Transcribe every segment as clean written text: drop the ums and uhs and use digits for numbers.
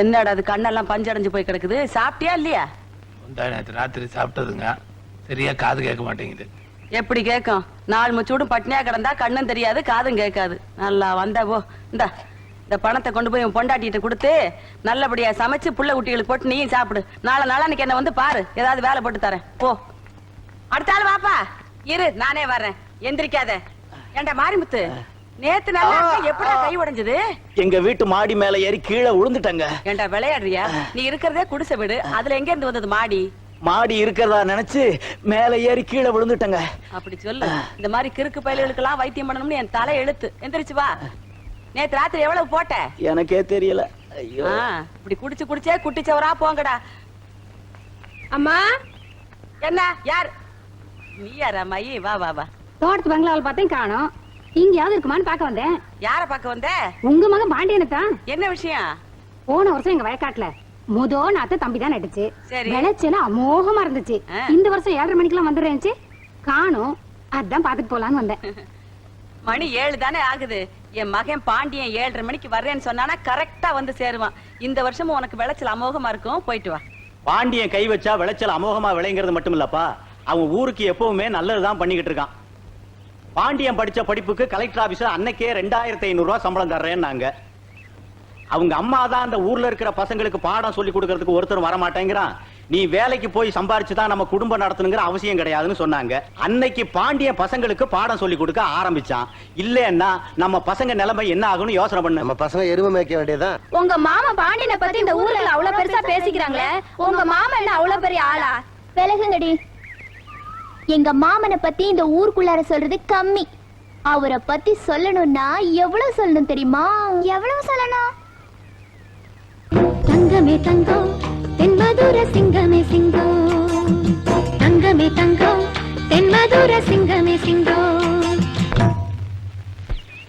என்னடா அது கண்ணெல்லாம் பஞ்சடைஞ்சு போய் கிடக்குது? சாப்பிட்டியா இல்லையா? நேற்று ராத்திரி சாப்பிட்டதுங்க, சரியா காது கேட்க மாட்டேங்குது. எப்படி கேட்கும்? நாள் முச்சூடும் பட்னியா கிடந்தா கண்ணும் தெரியாது காதும் கேட்காது. நல்லா வந்த போ. இந்த பணத்தை கொண்டு போய் உன் பொண்டாட்டிட்டு கொடுத்து நல்லபடியா சமைச்சு புள்ள குட்டிகளுக்கு போட்டு நீயும் சாப்பிடு. நாளைக்கு என்ன வந்து பாரு, ஏதாவது வேலை போட்டு தரேன் போ. அடுத்த ஆள் வாப்பா. இரு நானே வர்றேன், எந்திரிக்காத. ஏண்டா மாரிமுத்து, நேத்து நல்லா எப்படா கை உடைஞ்சது? எங்க வீட்டு மாடி மேல ஏறி கீழே விழுந்துட்டங்க. ஏண்டா விளையாடுறியா? நீ இருக்கிறதே குடிசை வீடு, அதுல எங்க இருந்து வந்தது மாடி? மாடி இருக்கிறதா நினைச்சு மேல ஏறி கீழே விழுந்துட்டங்க. அப்படி சொல்லு. இந்த மாதிரி கிறுக்கு பயலுகளுக்கெல்லாம் வைத்தியம் பண்ணணும்னு என் தலை எழுத்து. எந்திரிச்சு வா. நேத்து ராத்திரி எவ்வளவு போட்ட? எனக்கே தெரியல. ஐயோ, இப்படி குடிச்சு குடிச்சே குட்டிச்சவரா போங்கடா. அம்மா, என்ன யார் நீ? யாரா மையி? வா வா வா. தோட்டத்து பங்களாவில் பார்த்தேன் காணோம். இங்கயாவது இருக்குமான்னு பார்க்க வந்தேன். யார பார்க்க வந்த? உங்க மகன் பாண்டியனத்தான். என்ன விஷயம்? போன வருஷம் எங்க வயக்காட்டுல நாத்த தம்பி தான் நட்டுச்சு. சரி. விளைச்சல அமோகமா இருந்துச்சு. இந்த வருஷம் 7:30 மணிக்கெல்லாம் வந்துருந்துச்சு. காணோம். அதான் பாத்துட்டு போலான்னு வந்தேன். மணி 7 தானே ஆகுது. என் மகன் பாண்டியன் 7:30 மணிக்கு வர்றேன்னு சொன்னானா கரெக்டா வந்து சேருவான். இந்த வருஷமும் உனக்கு விளைச்சல் அமோகமா இருக்கும், போயிட்டு வா. பாண்டியன் கை வச்சா விளைச்சல் அமோகமா விளைங்கிறது மட்டும் இல்லப்பா, அவன் ஊருக்கு எப்பவுமே நல்லதுதான் பண்ணிக்கிட்டு இருக்கான். பாண்டியன் படிச்ச படிப்புக்கு கலெக்டர் ஆபீசர் அன்னைக்கே 2500 ரூபாய் சம்பளம் தர்றேன்னாங்க. அவங்க அம்மா தான் அந்த ஊர்ல இருக்கிற பசங்களுக்கு பாடம் சொல்லி கொடுக்கறதுக்கு ஒருத்தர் வர மாட்டேங்கிறான், நீ வேலைக்கு போய் சம்பாரிச்சுதான் நம்ம குடும்பம் நடத்தணுங்கிற அவசியம் கிடையாதுன்னு சொன்னாங்க. அன்னைக்கு பாண்டியன் பசங்களுக்கு பாடம் சொல்லி கொடுக்க ஆரம்பிச்சான். இல்லன்னா நம்ம பசங்க நிலைமை என்ன ஆகும்னு யோசனை பண்ண. நம்ம பசங்க எருமை மேய்க்க வேண்டியதான். உங்க மாமா பாண்டியனை பத்தி இந்த ஊர்ல அவ்வளவு பெருசா பேசிக்கிறாங்களே, உங்க மாமா என்ன அவ்வளவு பெரிய ஆளா? விலகுங்கடி. எங்க மாமனை பத்தி இந்த ஊருக்குள்ளார சொல்றது கம்மி. அவரை பத்தி சொல்லணும்னா எவ்வளவு சொல்லணும் தெரியுமா? எவ்வளவு சொல்லணும்? தங்கமே தங்கம் தென்மதுர சிங்கமே சிங்கம், தங்கமே தங்கம் தென்மதுர சிங்கமே சிங்கம்.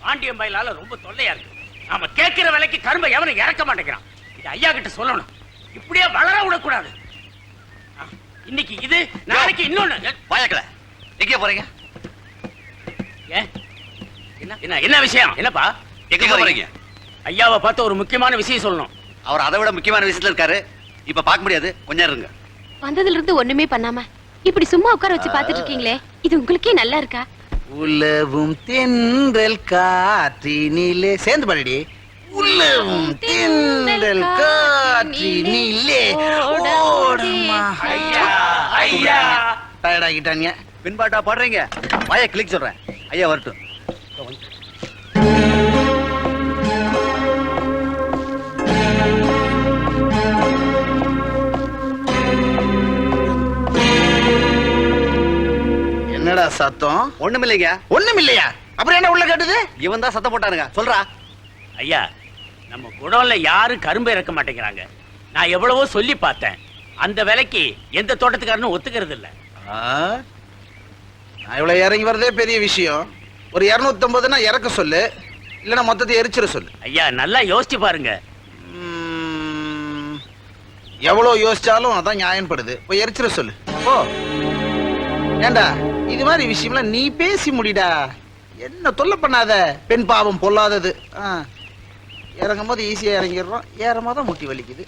பாண்டியன் பயிலால ரொம்ப தொல்லையா இருக்கு. நாம கேட்கிற விலைக்கு கரும்பை எவனும் இறக்க மாட்டேங்கிறான். இது ஐயா கிட்ட சொல்லணும். இப்படியே வளர விடக்கூடாது. இன்னைக்கு இது, நாளைக்கு இன்னொன்னு. பாயக்கல எங்க போறீங்க? என்ன விஷயம்? என்னப்பா எங்க போறீங்க? ஐயாவை பார்த்து ஒரு முக்கியமான விஷயம் சொல்லணும். அவர் அதை விட முக்கியமான விஷயத்துல இருக்காரு. இப்ப பார்க்க முடியாது, கொஞ்சம் இருங்க. வந்ததுல இருந்து ஒண்ணுமே பண்ணாம இப்படி சும்மா உட்கார வச்சு பாத்துட்டு இருக்கீங்களே, இது உங்களுக்கே நல்லா இருக்கா? உலவும் தென்றல் காற்றினிலே சேர்ந்து பாடிடி. உலவும் தென்றல் காற்றினிலே ஓடமா. ஐயா ஐயா டயர்ட் ஆகிட்டாங்க. பின்பாட்டா பாடுறீங்க. வாயை கிளிக் சொல்றேன். ஐயா வரட்டும். என்னடா சத்தம்? ஒண்ணுமில்லைங்க. ஒண்ணுமில்லையா? அப்புறம் என்ன உள்ள கேட்டது? இவன் தான் சத்தம் போட்டானுங்க. சொல்றா. ஐயா, நம்ம குடோன்ல யாரும் கரும்பு இறக்க மாட்டேங்கிறாங்க. நான் எவ்வளவோ சொல்லி பார்த்தேன். அந்த விலைக்கு எந்த தோட்டத்துக்காரனும் ஒத்துக்கிறது இல்ல. நான் இவ்வளவு இறங்கி வரதே பெரிய விஷயம். ஒரு 250 இறக்க சொல்லு, இல்லன்னா மொத்தத்தை எரிச்சிட சொல்லு. ஐயா நல்லா யோசிச்சு பாருங்க. எவ்வளவு யோசிச்சாலும் அதான் நியாயப்படுது. போய் எரிச்சிட சொல்லு. ஓ ஏண்டா, இது மாதிரி விஷயம்லாம் நீ பேசி முடிடா. என்ன தொல்லை பண்ணாத. பெண் பாவம் பொல்லாதது. இறங்கும் போது ஈஸியா இறங்கிடுறோம், ஏறமாதான் முட்டி வலிக்குது.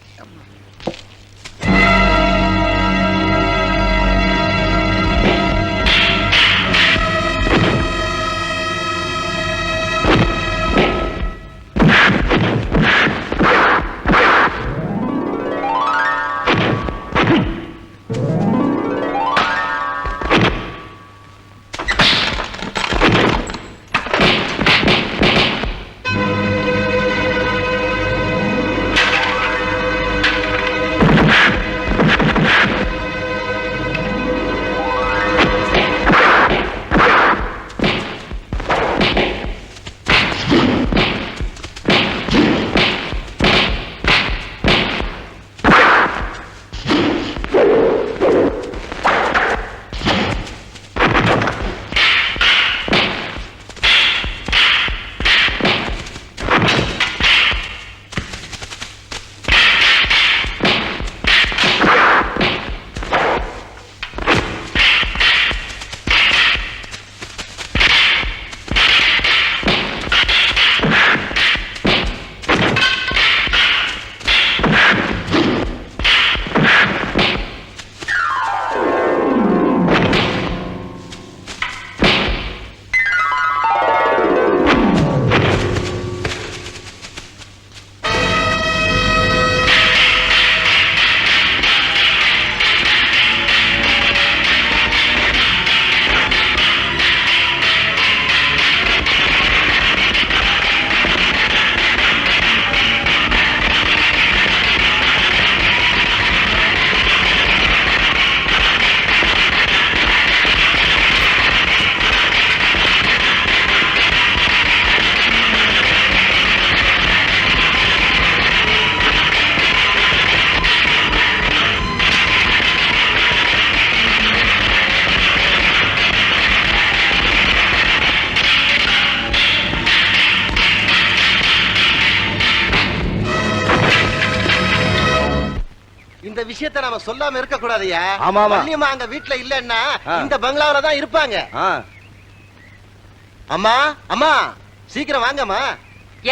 இந்த விஷயத்தை நாம சொல்லாம இருக்க கூடாதுயா. ஆமா, ஆமா. வள்ளியம்மா அங்க வீட்டுல இல்லன்னா இந்த பங்களாவில தான் இருப்பாங்க. அம்மா அம்மா சீக்கிரம் வாங்கம்மா.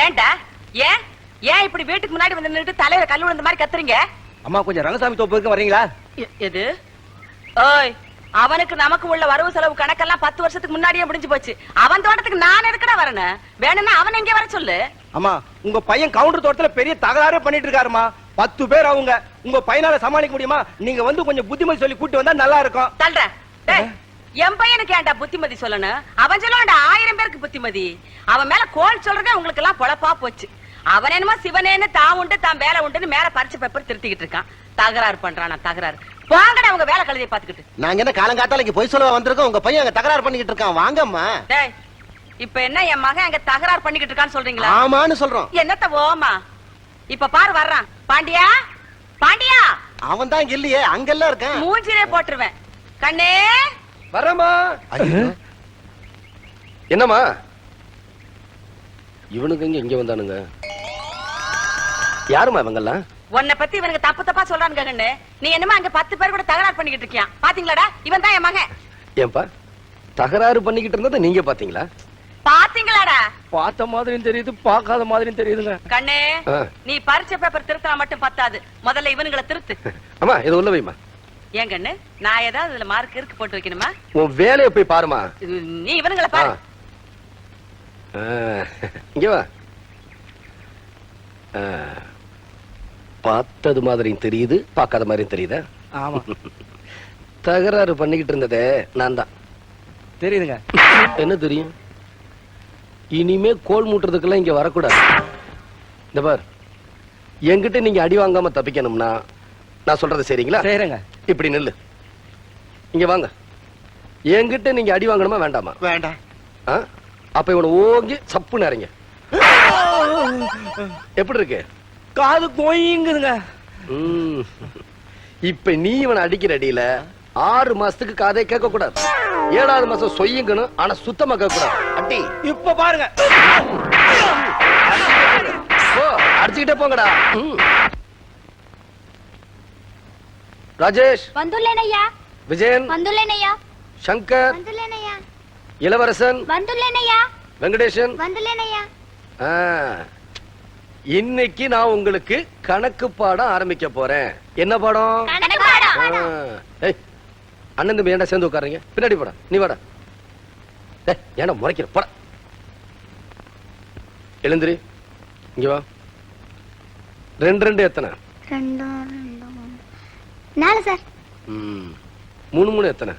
ஏன்டா ஏன் ஏன் இப்படி வீட்டுக்கு முன்னாடி வந்து நின்னுட்டு தலையில கல்லு விழுந்த மாதிரி கத்துறீங்க? அம்மா கொஞ்சம் ரங்கசாமி தோப்புக்கு வரீங்களா? எது? ஓய், அவனுக்கு நமக்கு உள்ள வரவு செலவு கணக்கெல்லாம் 10 வருஷத்துக்கு முன்னாடியே முடிஞ்சு போச்சு. அவன் தோட்டத்துக்கு நான் எதுக்குடா வரணும்? வேணும்னா அவன் எங்க வர சொல்லு. அம்மா உங்க பையன் கவுண்டர் தோட்டத்துல பெரிய தகராறே பண்ணிட்டு இருக்காருமா. 10 பேர் அவங்க. உங்க பையனால சமாளிக்க முடியுமா? நீங்க வந்து கொஞ்சம் புத்திமதி சொல்லி கூட்டி வந்தா நல்லா இருக்கும். தல்ற. டேய், என் பையனுக்கு ஏன்டா புத்திமதி சொல்லணும்? அவன் சொல்லுவான்டா 1000 பேருக்கு புத்திமதி. அவன் மேல கோல் சொல்றதே உங்களுக்கு எல்லாம் பொழப்பா போச்சு. அவன் என்னமோ சிவனேன்னு தான் உண்டு தான் வேலை உண்டுன்னு மேல பறிச்சு பேப்பர் திருத்திக்கிட்டு இருக்கான். தகராறு பண்றானா தகராறு. வாங்கடா உங்க வேலை கழுதையை பாத்துக்கிட்டு. நாங்க என்ன காலங்காத்தாலைக்கு போய் சொல்ல வந்திருக்கோம். உங்க பையன் அங்க தகராறு பண்ணிக்கிட்டு இருக்கான். வாங்கம்மா. டேய், இப்ப என்ன என் மகன் அங்க தகராறு பண்ணிக்கிட்டு இருக்கான்னு சொல்றீங்களா? ஆமான்னு சொல்றோம். என்னத்த ஓமா? இப்ப பாரு வர்றான். பாண்டியா பாண்டியா, அவன் தான் இங்க இல்லையே, அங்கெல்லாம் இருக்கான். மூஞ்சிலே போட்டுருவேன். கண்ணே வரமா. என்னம்மா இவனுக்கு இங்க வந்தானுங்க? யாருமா இவங்கெல்லாம்? உன்னை பத்தி இவனுக்கு தப்பு தப்பா சொல்றானுங்க கண்ணு. நீ என்னமா அங்க 10 பேர் கூட தகராறு பண்ணிக்கிட்டு இருக்கியா? பாத்தீங்களாடா? இவன் தான் என் மகன். ஏன்பா தகராறு பண்ணிக்கிட்டு இருந்ததை நீங்க பாத்தீங்களா? பாத்தீங்களாடா? பார்த்த மாதிரியும் தெரியுது, பார்க்காத மாதிரியும் தெரியுதுங்க. கண்ணே, ஆ. நீ பரிச்சை பேப்பர் திருத்தா மட்டும் பத்தாது. முதல்ல இவனுங்களை திருத்து. அம்மா இதை உள்ள வைமா. ஏன் கண்ணு, நான் ஏதாவது இதுல மார்க் இருக்கு போட்டு வைக்கணுமா? உன் வேலையை போய் பாருமா. நீ இவனுங்களை பாரு. இங்க வா. பார்த்தது மாதிரியும் தெரியுது, பார்க்காத மாதிரியும் தெரியுதா? ஆமா. தகராறு பண்ணிக்கிட்டு இருந்ததே நான் தான். தெரியுதுங்க. என்ன தெரியும்? இனிமே கோல் மூட்டுறதுக்கெல்லாம் இங்க வரக்கூடாது. இந்த பார், என்கிட்ட நீங்க அடி வாங்காம தப்பிக்கணும்னா நான் சொல்றது சரிங்களா? சரிங்க. இப்படி நில்லு. இங்க வாங்க. என்கிட்ட நீங்க அடி வாங்கணுமா வேண்டாமா? வேண்டாம். அப்ப இவனை ஓங்கி சப்புன்னு இறங்க. எப்படி இருக்கு? காது கோயிங்குதுங்க. இப்ப நீ இவனை அடிக்கிற அடியில 6 மாசத்துக்கு காதை கேட்க கூடாது. 7வது மாசம் சொய்யுங்கணும், ஆனா சுத்தமா கேட்க கூடாது. அடி இப்ப பாருங்க. அடிச்சுக்கிட்டே போங்கடா. ராஜேஷ் வந்துள்ளேனையா. விஜயன் வந்துள்ளேனையா. சங்கர் வந்துள்ளேனையா. இளவரசன் வந்துள்ளேனையா. வெங்கடேசன். வந்துள்ளேனையா. இன்னைக்கு நான் உங்களுக்கு கணக்கு பாடம் ஆரம்பிக்க போறேன். என்ன பாடம்? ஏய், அண்ணன் தம்பி ஏன்டா சேர்ந்து உட்காருங்க? பின்னாடி போடா. நீ வாடா. ஏன்டா முறைக்கிற? போட. எழுந்திரி. இங்க வா. 2 2 எத்தனை? 2 4 சார். 3 3 எத்தனை?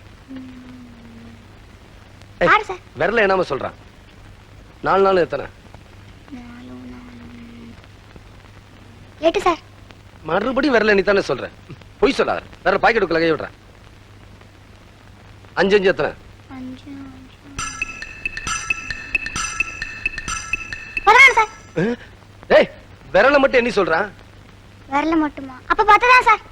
6 சார். விரல என்னாம சொல்றான். 4 4 எத்தனை? 8 சார். மறுபடியும் விரல நீ தானே சொல்ற. பொய் சொல்லாத. வேற பாக்கெட் கை விடுறேன். 5 5 எத்தனை? 16 சார். ஏய், விரல மட்டும் என்ன சொல்றான்? வரல மட்டுமா? அப்ப 10 தான் சார்.